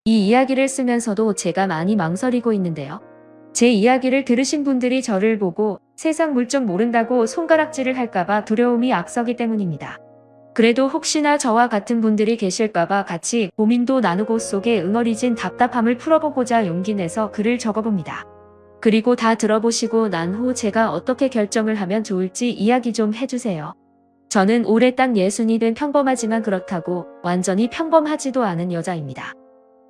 이 이야기를 쓰면서도 제가 많이 망설이고 있는데요. 제 이야기를 들으신 분들이 저를 보고 세상 물정 모른다고 손가락질을 할까봐 두려움이 앞서기 때문입니다. 그래도 혹시나 저와 같은 분들이 계실까봐 같이 고민도 나누고 속에 응어리진 답답함을 풀어보고자 용기 내서 글을 적어봅니다. 그리고 다 들어보시고 난 후 제가 어떻게 결정을 하면 좋을지 이야기 좀 해주세요. 저는 올해 딱 60이 된 평범하지만 그렇다고 완전히 평범하지도 않은 여자입니다.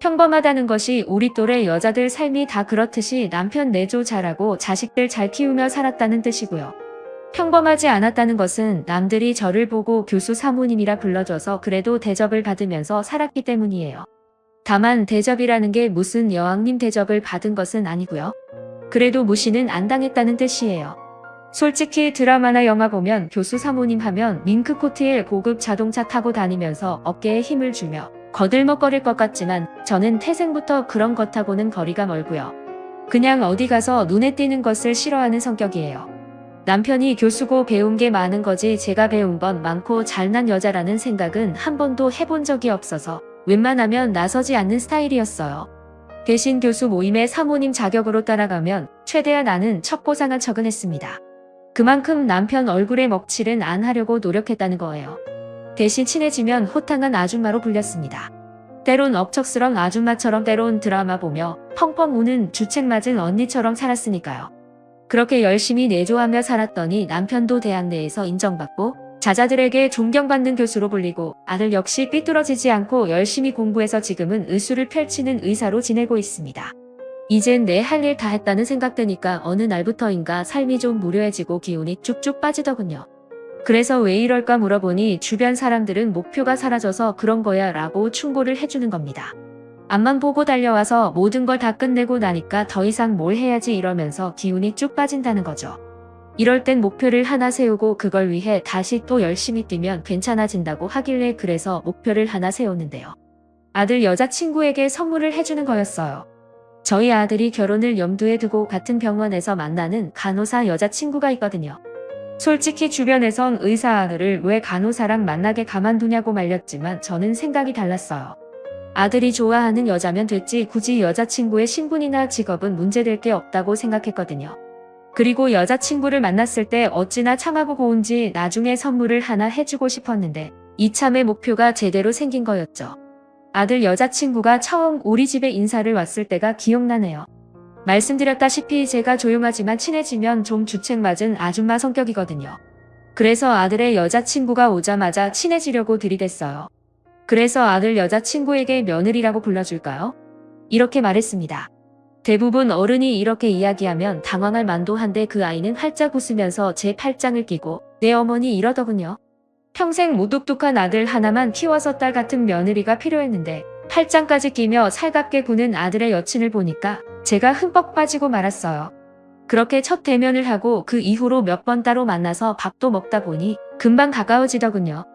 평범하다는 것이 우리 또래 여자들 삶이 다 그렇듯이 남편 내조 잘하고 자식들 잘 키우며 살았다는 뜻이고요. 평범하지 않았다는 것은 남들이 저를 보고 교수 사모님이라 불러줘서 그래도 대접을 받으면서 살았기 때문이에요. 다만 대접이라는 게 무슨 여왕님 대접을 받은 것은 아니고요. 그래도 무시는 안 당했다는 뜻이에요. 솔직히 드라마나 영화 보면 교수 사모님 하면 밍크코트에 고급 자동차 타고 다니면서 어깨에 힘을 주며 거들먹거릴 것 같지만 저는 태생부터 그런 것하고는 거리가 멀고요. 그냥 어디 가서 눈에 띄는 것을 싫어하는 성격이에요. 남편이 교수고 배운 게 많은 거지 제가 배운 건 많고 잘난 여자라는 생각은 한 번도 해본 적이 없어서 웬만하면 나서지 않는 스타일이었어요. 대신 교수 모임에 사모님 자격으로 따라가면 최대한 아는 척고상한 척은 했습니다. 그만큼 남편 얼굴에 먹칠은 안 하려고 노력했다는 거예요. 대신 친해지면 호탕한 아줌마로 불렸습니다. 때론 억척스런 아줌마처럼 때론 드라마 보며 펑펑 우는 주책 맞은 언니처럼 살았으니까요. 그렇게 열심히 내조하며 살았더니 남편도 대학 내에서 인정받고 자자들에게 존경받는 교수로 불리고 아들 역시 삐뚤어지지 않고 열심히 공부해서 지금은 의수를 펼치는 의사로 지내고 있습니다. 이젠 내 할 일 다 했다는 생각 드니까 어느 날부터인가 삶이 좀 무료해지고 기운이 쭉쭉 빠지더군요. 그래서 왜 이럴까 물어보니 주변 사람들은 목표가 사라져서 그런 거야 라고 충고를 해주는 겁니다. 앞만 보고 달려와서 모든 걸 다 끝내고 나니까 더 이상 뭘 해야지 이러면서 기운이 쭉 빠진다는 거죠. 이럴 땐 목표를 하나 세우고 그걸 위해 다시 또 열심히 뛰면 괜찮아진다고 하길래 그래서 목표를 하나 세웠는데요. 아들 여자친구에게 선물을 해주는 거였어요. 저희 아들이 결혼을 염두에 두고 같은 병원에서 만나는 간호사 여자친구가 있거든요. 솔직히 주변에선 의사 아들을 왜 간호사랑 만나게 가만두냐고 말렸지만 저는 생각이 달랐어요. 아들이 좋아하는 여자면 됐지 굳이 여자친구의 신분이나 직업은 문제될 게 없다고 생각했거든요. 그리고 여자친구를 만났을 때 어찌나 참하고 고운지 나중에 선물을 하나 해주고 싶었는데 이참에 목표가 제대로 생긴 거였죠. 아들 여자친구가 처음 우리 집에 인사를 왔을 때가 기억나네요. 말씀드렸다시피 제가 조용하지만 친해지면 좀 주책 맞은 아줌마 성격이거든요. 그래서 아들의 여자친구가 오자마자 친해지려고 들이댔어요. 그래서 아들 여자친구에게 며느리라고 불러줄까요? 이렇게 말했습니다. 대부분 어른이 이렇게 이야기하면 당황할 만도 한데 그 아이는 활짝 웃으면서 제 팔짱을 끼고 내 어머니 이러더군요. 평생 무뚝뚝한 아들 하나만 키워서 딸 같은 며느리가 필요했는데 팔짱까지 끼며 살갑게 구는 아들의 여친을 보니까 제가 흠뻑 빠지고 말았어요. 그렇게 첫 대면을 하고 그 이후로 몇 번 따로 만나서 밥도 먹다 보니 금방 가까워지더군요.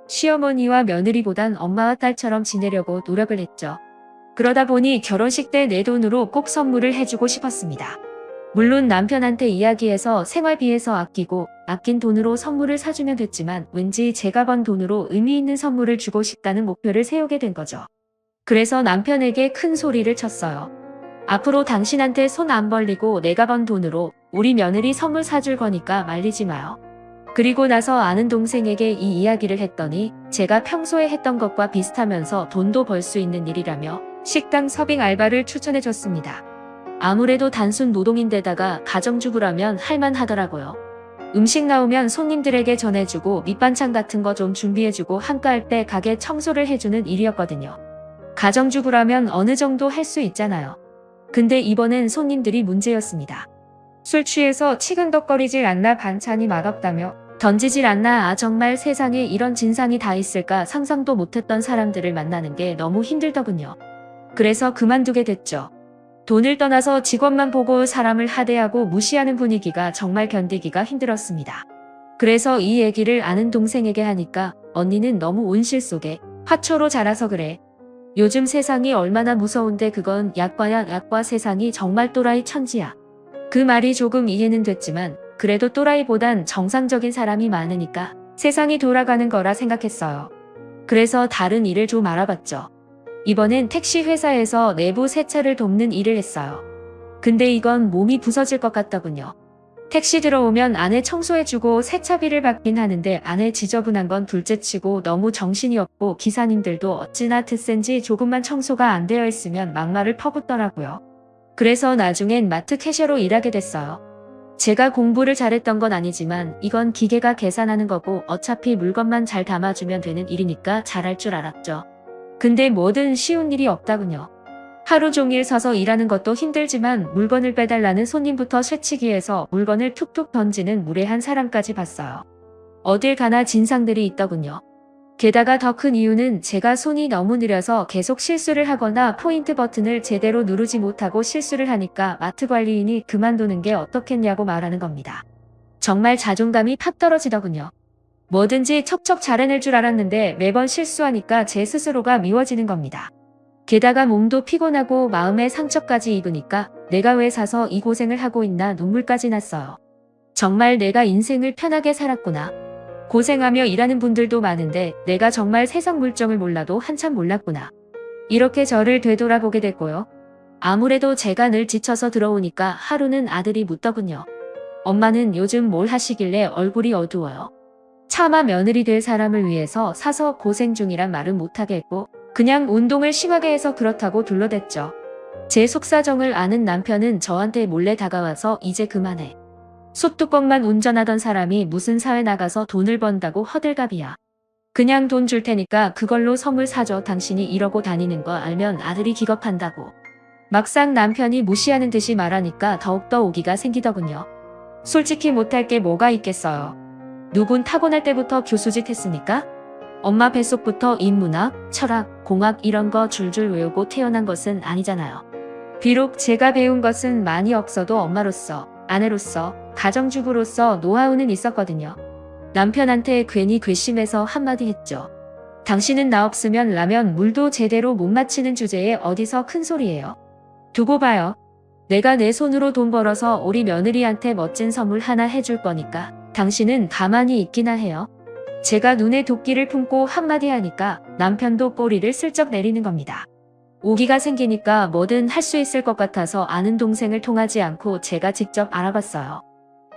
시어머니와 며느리보단 엄마와 딸처럼 지내려고 노력을 했죠. 그러다 보니 결혼식 때 내 돈으로 꼭 선물을 해주고 싶었습니다. 물론 남편한테 이야기해서 생활비에서 아끼고 아낀 돈으로 선물을 사주면 됐지만 왠지 제가 번 돈으로 의미 있는 선물을 주고 싶다는 목표를 세우게 된 거죠. 그래서 남편에게 큰 소리를 쳤어요. 앞으로 당신한테 손 안 벌리고 내가 번 돈으로 우리 며느리 선물 사줄 거니까 말리지 마요. 그리고 나서 아는 동생에게 이 이야기를 했더니 제가 평소에 했던 것과 비슷하면서 돈도 벌 수 있는 일이라며 식당 서빙 알바를 추천해줬습니다. 아무래도 단순 노동인데다가 가정주부라면 할만하더라고요. 음식 나오면 손님들에게 전해주고 밑반찬 같은 거 좀 준비해주고 한가할 때 가게 청소를 해주는 일이었거든요. 가정주부라면 어느 정도 할 수 있잖아요. 근데 이번엔 손님들이 문제였습니다. 술 취해서 치근덕거리질 않나 반찬이 맛없다며 던지질 않나 아 정말 세상에 이런 진상이 다 있을까 상상도 못했던 사람들을 만나는 게 너무 힘들더군요. 그래서 그만두게 됐죠. 돈을 떠나서 직원만 보고 사람을 하대하고 무시하는 분위기가 정말 견디기가 힘들었습니다. 그래서 이 얘기를 아는 동생에게 하니까 언니는 너무 온실 속에 화초로 자라서 그래. 요즘 세상이 얼마나 무서운데 그건 약과야 약과 세상이 정말 또라이 천지야. 그 말이 조금 이해는 됐지만 그래도 또라이보단 정상적인 사람이 많으니까 세상이 돌아가는 거라 생각했어요. 그래서 다른 일을 좀 알아봤죠. 이번엔 택시 회사에서 내부 세차를 돕는 일을 했어요. 근데 이건 몸이 부서질 것 같더군요. 택시 들어오면 아내 청소해주고 세차비를 받긴 하는데 아내 지저분한 건 둘째치고 너무 정신이 없고 기사님들도 어찌나 드센지 조금만 청소가 안 되어 있으면 막말을 퍼붓더라고요. 그래서 나중엔 마트 캐셔로 일하게 됐어요. 제가 공부를 잘했던 건 아니지만 이건 기계가 계산하는 거고 어차피 물건만 잘 담아주면 되는 일이니까 잘할 줄 알았죠. 근데 뭐든 쉬운 일이 없다군요. 하루 종일 서서 일하는 것도 힘들지만 물건을 빼달라는 손님부터 쇠치기해서 물건을 툭툭 던지는 무례한 사람까지 봤어요. 어딜 가나 진상들이 있더군요. 게다가 더 큰 이유는 제가 손이 너무 느려서 계속 실수를 하거나 포인트 버튼을 제대로 누르지 못하고 실수를 하니까 마트 관리인이 그만두는 게 어떻겠냐고 말하는 겁니다. 정말 자존감이 팍 떨어지더군요. 뭐든지 척척 잘해낼 줄 알았는데 매번 실수하니까 제 스스로가 미워지는 겁니다. 게다가 몸도 피곤하고 마음의 상처까지 입으니까 내가 왜 사서 이 고생을 하고 있나 눈물까지 났어요. 정말 내가 인생을 편하게 살았구나. 고생하며 일하는 분들도 많은데 내가 정말 세상 물정을 몰라도 한참 몰랐구나. 이렇게 저를 되돌아보게 됐고요. 아무래도 제가 늘 지쳐서 들어오니까 하루는 아들이 묻더군요. 엄마는 요즘 뭘 하시길래 얼굴이 어두워요. 차마 며느리 될 사람을 위해서 사서 고생 중이란 말은 못하게 했고 그냥 운동을 심하게 해서 그렇다고 둘러댔죠. 제 속사정을 아는 남편은 저한테 몰래 다가와서 이제 그만해. 솥뚜껑만 운전하던 사람이 무슨 사회 나가서 돈을 번다고 허들갑이야. 그냥 돈 줄 테니까 그걸로 선물 사줘. 당신이 이러고 다니는 거 알면 아들이 기겁한다고. 막상 남편이 무시하는 듯이 말하니까 더욱더 오기가 생기더군요. 솔직히 못할 게 뭐가 있겠어요. 누군 타고날 때부터 교수짓 했습니까? 엄마 뱃속부터 인문학, 철학, 공학 이런 거 줄줄 외우고 태어난 것은 아니잖아요. 비록 제가 배운 것은 많이 없어도 엄마로서, 아내로서, 가정주부로서 노하우는 있었거든요. 남편한테 괜히 괘씸해서 한마디 했죠. 당신은 나 없으면 라면 물도 제대로 못 마치는 주제에 어디서 큰 소리예요. 두고 봐요. 내가 내 손으로 돈 벌어서 우리 며느리한테 멋진 선물 하나 해줄 거니까 당신은 가만히 있기나 해요. 제가 눈에 도끼를 품고 한마디 하니까 남편도 꼬리를 슬쩍 내리는 겁니다. 오기가 생기니까 뭐든 할 수 있을 것 같아서 아는 동생을 통하지 않고 제가 직접 알아봤어요.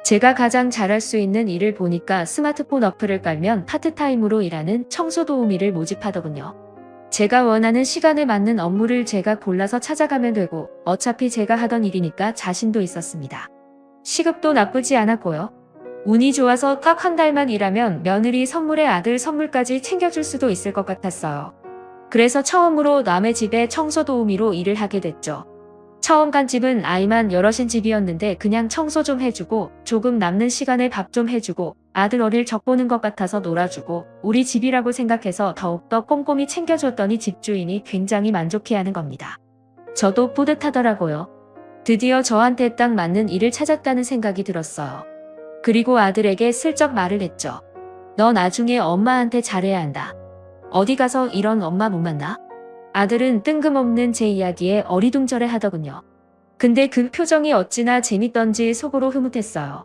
제가 가장 잘할 수 있는 일을 보니까 스마트폰 어플을 깔면 파트타임으로 일하는 청소도우미를 모집하더군요. 제가 원하는 시간에 맞는 업무를 제가 골라서 찾아가면 되고 어차피 제가 하던 일이니까 자신도 있었습니다. 시급도 나쁘지 않았고요. 운이 좋아서 딱 한 달만 일하면 며느리 선물에 아들 선물까지 챙겨줄 수도 있을 것 같았어요. 그래서 처음으로 남의 집에 청소도우미로 일을 하게 됐죠. 처음 간 집은 아이만 여럿인 집이었는데 그냥 청소 좀 해주고 조금 남는 시간에 밥 좀 해주고 아들 어릴 적 보는 것 같아서 놀아주고 우리 집이라고 생각해서 더욱더 꼼꼼히 챙겨줬더니 집주인이 굉장히 만족해하는 겁니다. 저도 뿌듯하더라고요. 드디어 저한테 딱 맞는 일을 찾았다는 생각이 들었어요. 그리고 아들에게 슬쩍 말을 했죠. 너 나중에 엄마한테 잘해야 한다. 어디 가서 이런 엄마 못 만나? 아들은 뜬금없는 제 이야기에 어리둥절해 하더군요. 근데 그 표정이 어찌나 재밌던지 속으로 흐뭇했어요.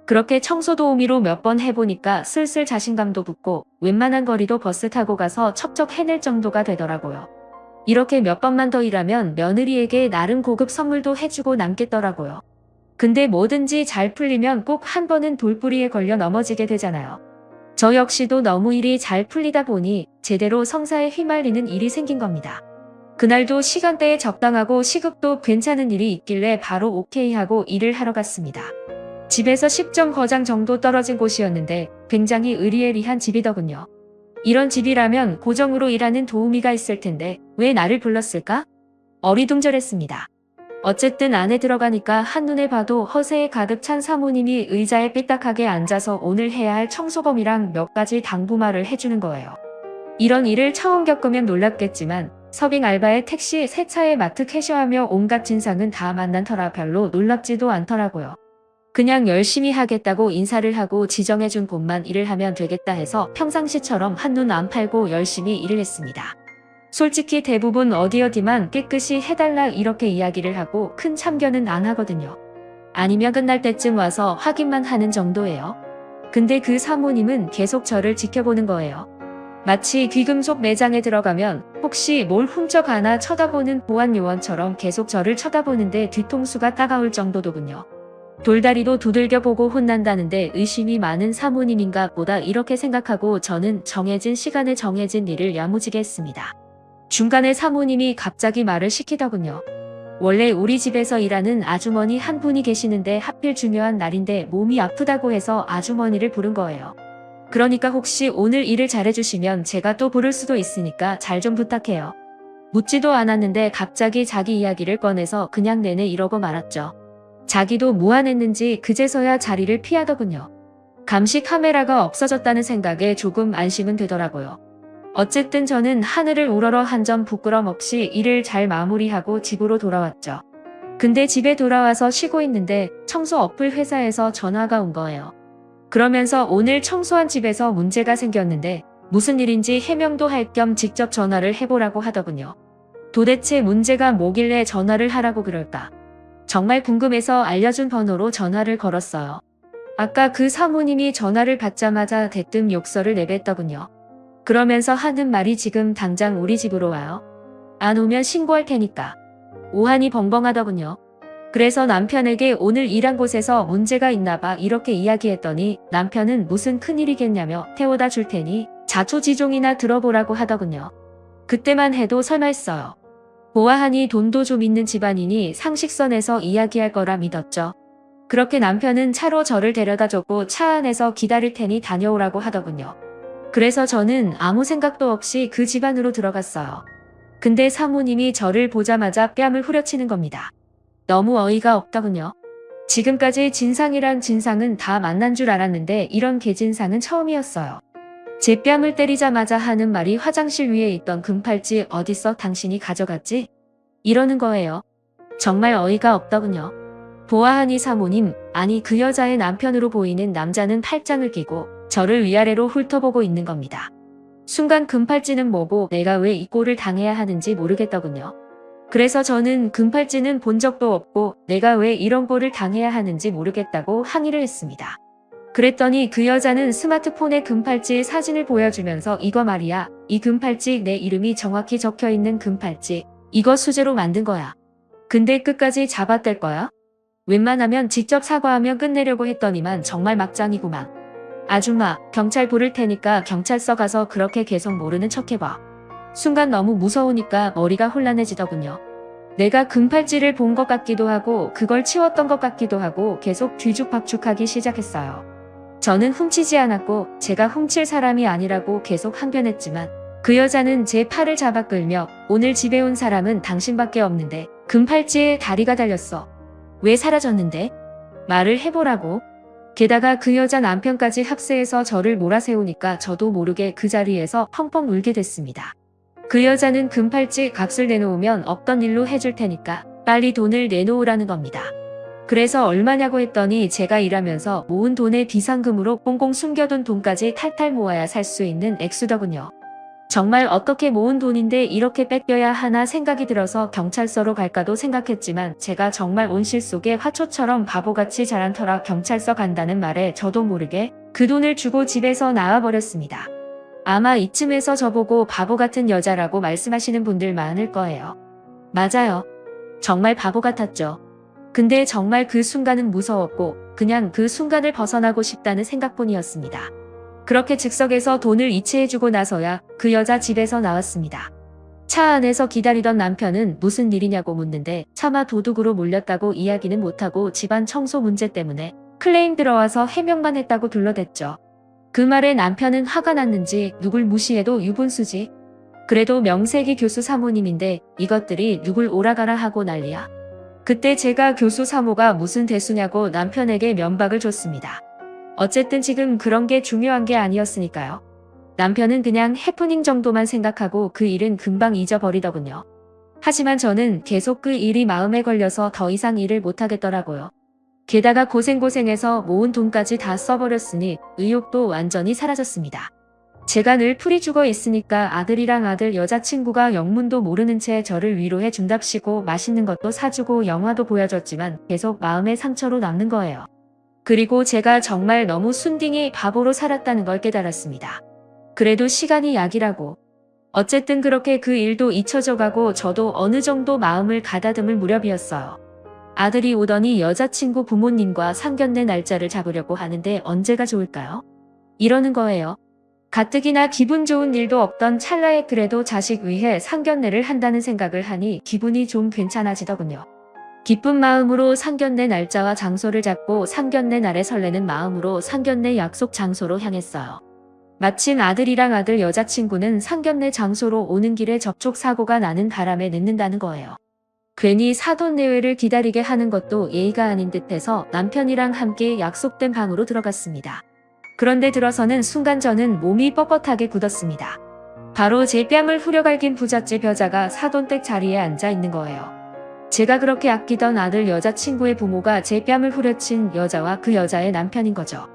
그렇게 청소도우미로 몇 번 해보니까 슬슬 자신감도 붙고 웬만한 거리도 버스 타고 가서 척척 해낼 정도가 되더라고요. 이렇게 몇 번만 더 일하면 며느리에게 나름 고급 선물도 해주고 남겠더라고요. 근데 뭐든지 잘 풀리면 꼭 한 번은 돌부리에 걸려 넘어지게 되잖아요. 저 역시도 너무 일이 잘 풀리다 보니 제대로 성사에 휘말리는 일이 생긴 겁니다. 그날도 시간대에 적당하고 시급도 괜찮은 일이 있길래 바로 오케이 하고 일을 하러 갔습니다. 집에서 10점 정도 떨어진 곳이었는데 굉장히 의리의리한 집이더군요. 이런 집이라면 고정으로 일하는 도우미가 있을 텐데 왜 나를 불렀을까? 어리둥절했습니다. 어쨌든 안에 들어가니까 한눈에 봐도 허세에 가득 찬 사모님이 의자에 삐딱하게 앉아서 오늘 해야 할 청소범이랑 몇 가지 당부말을 해주는 거예요. 이런 일을 처음 겪으면 놀랍겠지만 서빙 알바에 택시, 세차에 마트 캐셔하며 온갖 진상은 다 만난 터라 별로 놀랍지도 않더라고요. 그냥 열심히 하겠다고 인사를 하고 지정해준 곳만 일을 하면 되겠다 해서 평상시처럼 한눈 안 팔고 열심히 일을 했습니다. 솔직히 대부분 어디만 깨끗이 해달라 이렇게 이야기를 하고 큰 참견은 안 하거든요. 아니면 끝날 때쯤 와서 확인만 하는 정도예요. 근데 그 사모님은 계속 저를 지켜보는 거예요. 마치 귀금속 매장에 들어가면 혹시 뭘 훔쳐가나 쳐다보는 보안 요원처럼 계속 저를 쳐다보는데 뒤통수가 따가울 정도더군요. 돌다리도 두들겨보고 혼난다는데 의심이 많은 사모님인가 보다 이렇게 생각하고 저는 정해진 시간에 정해진 일을 야무지게 했습니다. 중간에 사모님이 갑자기 말을 시키더군요. 원래 우리 집에서 일하는 아주머니 한 분이 계시는데 하필 중요한 날인데 몸이 아프다고 해서 아주머니를 부른 거예요. 그러니까 혹시 오늘 일을 잘해주시면 제가 또 부를 수도 있으니까 잘 좀 부탁해요. 묻지도 않았는데 갑자기 자기 이야기를 꺼내서 그냥 내내 이러고 말았죠. 자기도 무안했는지 그제서야 자리를 피하더군요. 감시 카메라가 없어졌다는 생각에 조금 안심은 되더라고요. 어쨌든 저는 하늘을 우러러 한 점 부끄럼 없이 일을 잘 마무리하고 집으로 돌아왔죠. 근데 집에 돌아와서 쉬고 있는데 청소 어플 회사에서 전화가 온 거예요. 그러면서 오늘 청소한 집에서 문제가 생겼는데 무슨 일인지 해명도 할 겸 직접 전화를 해보라고 하더군요. 도대체 문제가 뭐길래 전화를 하라고 그럴까? 정말 궁금해서 알려준 번호로 전화를 걸었어요. 아까 그 사모님이 전화를 받자마자 대뜸 욕설을 내뱉더군요. 그러면서 하는 말이 지금 당장 우리 집으로 와요. 안 오면 신고할 테니까. 오한이 벙벙하더군요. 그래서 남편에게 오늘 일한 곳에서 문제가 있나봐 이렇게 이야기했더니 남편은 무슨 큰일이겠냐며 태워다 줄 테니 자초지종이나 들어보라고 하더군요. 그때만 해도 설마 했어요. 보아하니 돈도 좀 있는 집안이니 상식선에서 이야기할 거라 믿었죠. 그렇게 남편은 차로 저를 데려다 줬고 차 안에서 기다릴 테니 다녀오라고 하더군요. 그래서 저는 아무 생각도 없이 그 집 안으로 들어갔어요. 근데 사모님이 저를 보자마자 뺨을 후려치는 겁니다. 너무 어이가 없더군요. 지금까지 진상이란 진상은 다 만난 줄 알았는데 이런 개진상은 처음이었어요. 제 뺨을 때리자마자 하는 말이 화장실 위에 있던 금팔찌 어딨어 당신이 가져갔지? 이러는 거예요. 정말 어이가 없더군요. 보아하니 사모님, 아니 그 여자의 남편으로 보이는 남자는 팔짱을 끼고 저를 위아래로 훑어보고 있는 겁니다. 순간 금팔찌는 뭐고 내가 왜 이 꼴을 당해야 하는지 모르겠더군요. 그래서 저는 금팔찌는 본 적도 없고 내가 왜 이런 꼴을 당해야 하는지 모르겠다고 항의를 했습니다. 그랬더니 그 여자는 스마트폰에 금팔찌의 사진을 보여주면서 이거 말이야, 이 금팔찌 내 이름이 정확히 적혀있는 금팔찌. 이거 수제로 만든 거야. 근데 끝까지 잡아뗄 거야? 웬만하면 직접 사과하며 끝내려고 했더니만 정말 막장이구만. 아줌마, 경찰 부를 테니까 경찰서 가서 그렇게 계속 모르는 척 해봐. 순간 너무 무서우니까 머리가 혼란해지더군요. 내가 금팔찌를 본 것 같기도 하고 그걸 치웠던 것 같기도 하고 계속 뒤죽박죽하기 시작했어요. 저는 훔치지 않았고 제가 훔칠 사람이 아니라고 계속 항변했지만 그 여자는 제 팔을 잡아 끌며 오늘 집에 온 사람은 당신밖에 없는데 금팔찌에 다리가 달렸어. 왜 사라졌는데? 말을 해보라고. 게다가 그 여자 남편까지 합세해서 저를 몰아세우니까 저도 모르게 그 자리에서 펑펑 울게 됐습니다. 그 여자는 금팔찌 값을 내놓으면 없던 일로 해줄 테니까 빨리 돈을 내놓으라는 겁니다. 그래서 얼마냐고 했더니 제가 일하면서 모은 돈의 비상금으로 꽁꽁 숨겨둔 돈까지 탈탈 모아야 살 수 있는 액수더군요. 정말 어떻게 모은 돈인데 이렇게 뺏겨야 하나 생각이 들어서 경찰서로 갈까도 생각했지만 제가 정말 온실 속의 화초처럼 바보같이 자란 터라 경찰서 간다는 말에 저도 모르게 그 돈을 주고 집에서 나와버렸습니다. 아마 이쯤에서 저보고 바보 같은 여자라고 말씀하시는 분들 많을 거예요. 맞아요. 정말 바보 같았죠. 근데 정말 그 순간은 무서웠고 그냥 그 순간을 벗어나고 싶다는 생각뿐이었습니다. 그렇게 즉석에서 돈을 이체해주고 나서야 그 여자 집에서 나왔습니다. 차 안에서 기다리던 남편은 무슨 일이냐고 묻는데 차마 도둑으로 몰렸다고 이야기는 못하고 집안 청소 문제 때문에 클레임 들어와서 해명만 했다고 둘러댔죠. 그 말에 남편은 화가 났는지 누굴 무시해도 유분수지. 그래도 명색이 교수 사모님인데 이것들이 누굴 오라가라 하고 난리야. 그때 제가 교수 사모가 무슨 대수냐고 남편에게 면박을 줬습니다. 어쨌든 지금 그런 게 중요한 게 아니었으니까요. 남편은 그냥 해프닝 정도만 생각하고 그 일은 금방 잊어버리더군요. 하지만 저는 계속 그 일이 마음에 걸려서 더 이상 일을 못하겠더라고요. 게다가 고생고생해서 모은 돈까지 다 써버렸으니 의욕도 완전히 사라졌습니다. 제가 늘 풀이 죽어 있으니까 아들이랑 아들 여자친구가 영문도 모르는 채 저를 위로해 준답시고 맛있는 것도 사주고 영화도 보여줬지만 계속 마음의 상처로 남는 거예요. 그리고 제가 정말 너무 순딩이 바보로 살았다는 걸 깨달았습니다. 그래도 시간이 약이라고. 어쨌든 그렇게 그 일도 잊혀져 가고 저도 어느 정도 마음을 가다듬을 무렵이었어요. 아들이 오더니 여자친구 부모님과 상견례 날짜를 잡으려고 하는데 언제가 좋을까요? 이러는 거예요. 가뜩이나 기분 좋은 일도 없던 찰나에 그래도 자식 위해 상견례를 한다는 생각을 하니 기분이 좀 괜찮아지더군요. 기쁜 마음으로 상견례 날짜와 장소를 잡고 상견례 날에 설레는 마음으로 상견례 약속 장소로 향했어요. 마침 아들이랑 아들 여자친구는 상견례 장소로 오는 길에 접촉사고가 나는 바람에 늦는다는 거예요. 괜히 사돈 내외를 기다리게 하는 것도 예의가 아닌 듯해서 남편이랑 함께 약속된 방으로 들어갔습니다. 그런데 들어서는 순간 저는 몸이 뻣뻣하게 굳었습니다. 바로 제 뺨을 후려갈긴 부잣집 여자가 사돈댁 자리에 앉아 있는 거예요. 제가 그렇게 아끼던 아들 여자친구의 부모가 제 뺨을 후려친 여자와 그 여자의 남편인 거죠.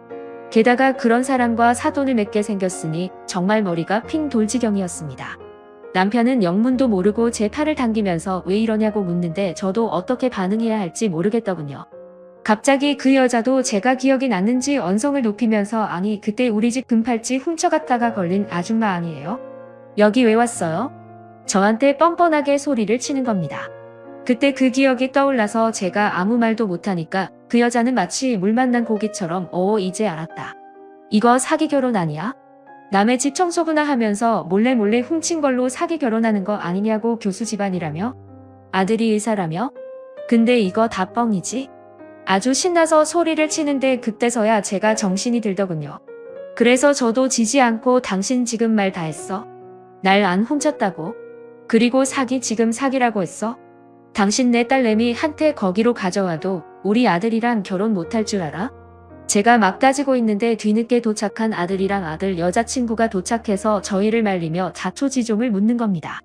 게다가 그런 사람과 사돈을 맺게 생겼으니 정말 머리가 핑 돌 지경이었습니다. 남편은 영문도 모르고 제 팔을 당기면서 왜 이러냐고 묻는데 저도 어떻게 반응해야 할지 모르겠더군요. 갑자기 그 여자도 제가 기억이 났는지 언성을 높이면서 아니 그때 우리 집 금팔찌 훔쳐갔다가 걸린 아줌마 아니에요? 여기 왜 왔어요? 저한테 뻔뻔하게 소리를 치는 겁니다. 그때 그 기억이 떠올라서 제가 아무 말도 못하니까 그 여자는 마치 물 만난 고기처럼 이제 알았다. 이거 사기 결혼 아니야? 남의 집 청소구나 하면서 몰래 훔친 걸로 사기 결혼하는 거 아니냐고 교수 집안이라며? 아들이 의사라며? 근데 이거 다 뻥이지? 아주 신나서 소리를 치는데 그때서야 제가 정신이 들더군요. 그래서 저도 지지 않고 당신 지금 말 다 했어? 날 안 훔쳤다고? 그리고 사기 지금 사기라고 했어? 당신 내 딸내미 한테 거기로 가져와도 우리 아들이랑 결혼 못할 줄 알아? 제가 막 따지고 있는데 뒤늦게 도착한 아들이랑 아들 여자친구가 도착해서 저희를 말리며 자초지종을 묻는 겁니다.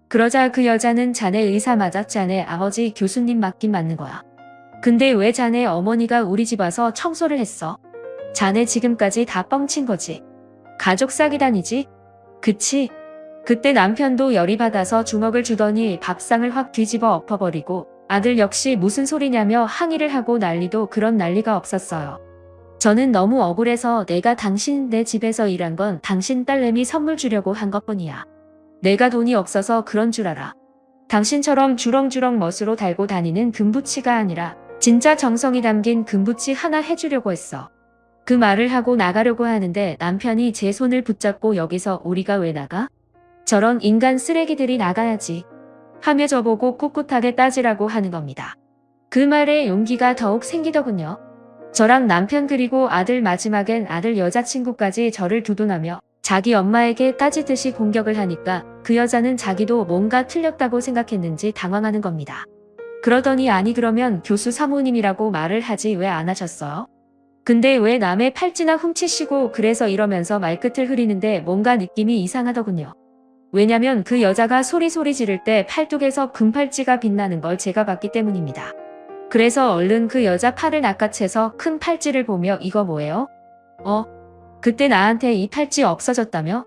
그러자 그 여자는 자네 의사 맞아? 자네 아버지 교수님 맞긴 맞는 거야. 근데 왜 자네 어머니가 우리 집 와서 청소를 했어? 자네 지금까지 다 뻥친 거지. 가족 사기단이지? 그치? 그때 남편도 열이 받아서 주먹을 주더니 밥상을 확 뒤집어 엎어버리고 아들 역시 무슨 소리냐며 항의를 하고 난리도 그런 난리가 없었어요. 저는 너무 억울해서 내가 당신 내 집에서 일한 건 당신 딸내미 선물 주려고 한 것뿐이야. 내가 돈이 없어서 그런 줄 알아. 당신처럼 주렁주렁 멋으로 달고 다니는 금부치가 아니라 진짜 정성이 담긴 금부치 하나 해주려고 했어. 그 말을 하고 나가려고 하는데 남편이 제 손을 붙잡고 여기서 우리가 왜 나가? 저런 인간 쓰레기들이 나가야지. 하며 저보고 꿋꿋하게 따지라고 하는 겁니다. 그 말에 용기가 더욱 생기더군요. 저랑 남편 그리고 아들 마지막엔 아들 여자친구까지 저를 두둔하며 자기 엄마에게 따지듯이 공격을 하니까 그 여자는 자기도 뭔가 틀렸다고 생각했는지 당황하는 겁니다. 그러더니 아니 그러면 교수 사모님이라고 말을 하지 왜 안 하셨어요? 근데 왜 남의 팔찌나 훔치시고 그래서 이러면서 말끝을 흐리는데 뭔가 느낌이 이상하더군요. 왜냐면 그 여자가 소리 지를 때 팔뚝에서 금팔찌가 빛나는 걸 제가 봤기 때문입니다. 그래서 얼른 그 여자 팔을 낚아채서 큰 팔찌를 보며 이거 뭐예요? 그때 나한테 이 팔찌 없어졌다며?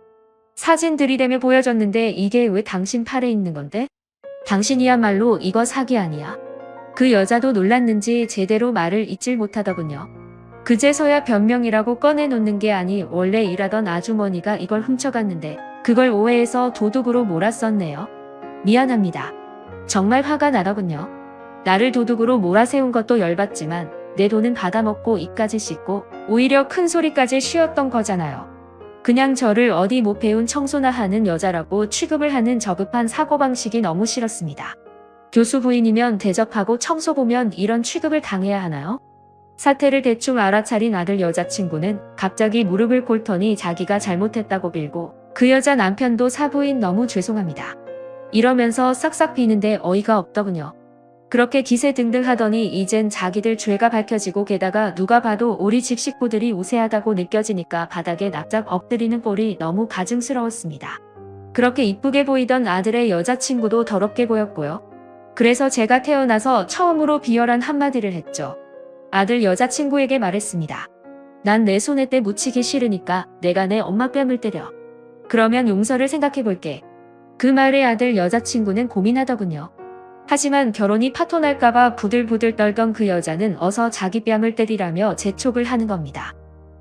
사진 들이대며 보여줬는데 이게 왜 당신 팔에 있는 건데? 당신이야말로 이거 사기 아니야? 그 여자도 놀랐는지 제대로 말을 잇질 못하더군요. 그제서야 변명이라고 꺼내놓는 게 아니 원래 일하던 아주머니가 이걸 훔쳐갔는데 그걸 오해해서 도둑으로 몰아썼네요. 미안합니다. 정말 화가 나더군요. 나를 도둑으로 몰아세운 것도 열받지만 내 돈은 받아먹고 입까지 씻고 오히려 큰 소리까지 쉬었던 거잖아요. 그냥 저를 어디 못 배운 청소나 하는 여자라고 취급을 하는 저급한 사고방식이 너무 싫었습니다. 교수 부인이면 대접하고 청소 보면 이런 취급을 당해야 하나요? 사태를 대충 알아차린 아들 여자친구는 갑자기 무릎을 꿇더니 자기가 잘못했다고 빌고 그 여자 남편도 사부인 너무 죄송합니다. 이러면서 싹싹 비는데 어이가 없더군요. 그렇게 기세등등하더니 이젠 자기들 죄가 밝혀지고 게다가 누가 봐도 우리 집 식구들이 우세하다고 느껴지니까 바닥에 납작 엎드리는 꼴이 너무 가증스러웠습니다. 그렇게 이쁘게 보이던 아들의 여자친구도 더럽게 보였고요. 그래서 제가 태어나서 처음으로 비열한 한마디를 했죠. 아들 여자친구에게 말했습니다. 난 내 손에 때 묻히기 싫으니까 내가 내 엄마 뺨을 때려. 그러면 용서를 생각해볼게. 그 말에 아들 여자친구는 고민하더군요. 하지만 결혼이 파토날까봐 부들부들 떨던 그 여자는 어서 자기 뺨을 때리라며 재촉을 하는 겁니다.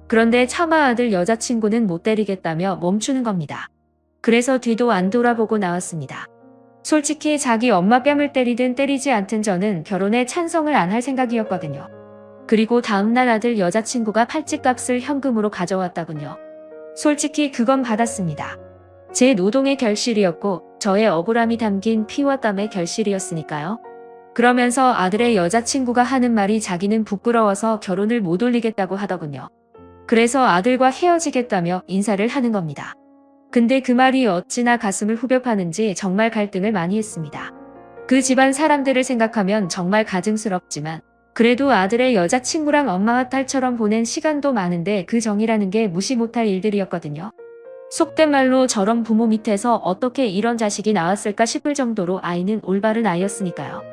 그런데 차마 아들 여자친구는 못 때리겠다며 멈추는 겁니다. 그래서 뒤도 안 돌아보고 나왔습니다. 솔직히 자기 엄마 뺨을 때리든 때리지 않든 저는 결혼에 찬성을 안 할 생각이었거든요. 그리고 다음날 아들 여자친구가 팔찌값을 현금으로 가져왔다군요. 솔직히 그건 받았습니다. 제 노동의 결실이었고 저의 억울함이 담긴 피와 땀의 결실이었으니까요. 그러면서 아들의 여자친구가 하는 말이 자기는 부끄러워서 결혼을 못 올리겠다고 하더군요. 그래서 아들과 헤어지겠다며 인사를 하는 겁니다. 근데 그 말이 어찌나 가슴을 후벼 파는지 정말 갈등을 많이 했습니다. 그 집안 사람들을 생각하면 정말 가증스럽지만 그래도 아들의 여자친구랑 엄마와 딸처럼 보낸 시간도 많은데 그 정이라는 게 무시 못할 일들이었거든요. 속된 말로 저런 부모 밑에서 어떻게 이런 자식이 나왔을까 싶을 정도로 아이는 올바른 아이였으니까요.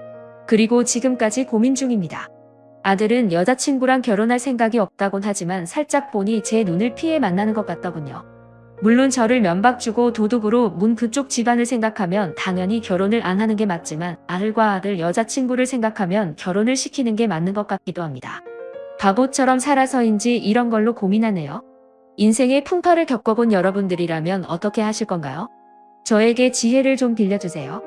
그리고 지금까지 고민 중입니다. 아들은 여자친구랑 결혼할 생각이 없다곤 하지만 살짝 보니 제 눈을 피해 만나는 것 같더군요. 물론 저를 면박 주고 도둑으로 문 그쪽 집안을 생각하면 당연히 결혼을 안 하는 게 맞지만 아들과 아들 여자친구를 생각하면 결혼을 시키는 게 맞는 것 같기도 합니다. 바보처럼 살아서인지 이런 걸로 고민하네요. 인생의 풍파를 겪어본 여러분들이라면 어떻게 하실 건가요? 저에게 지혜를 좀 빌려주세요.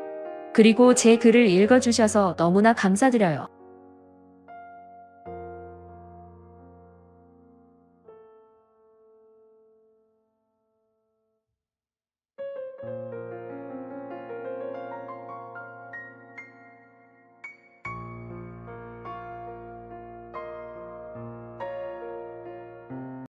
그리고 제 글을 읽어주셔서 너무나 감사드려요.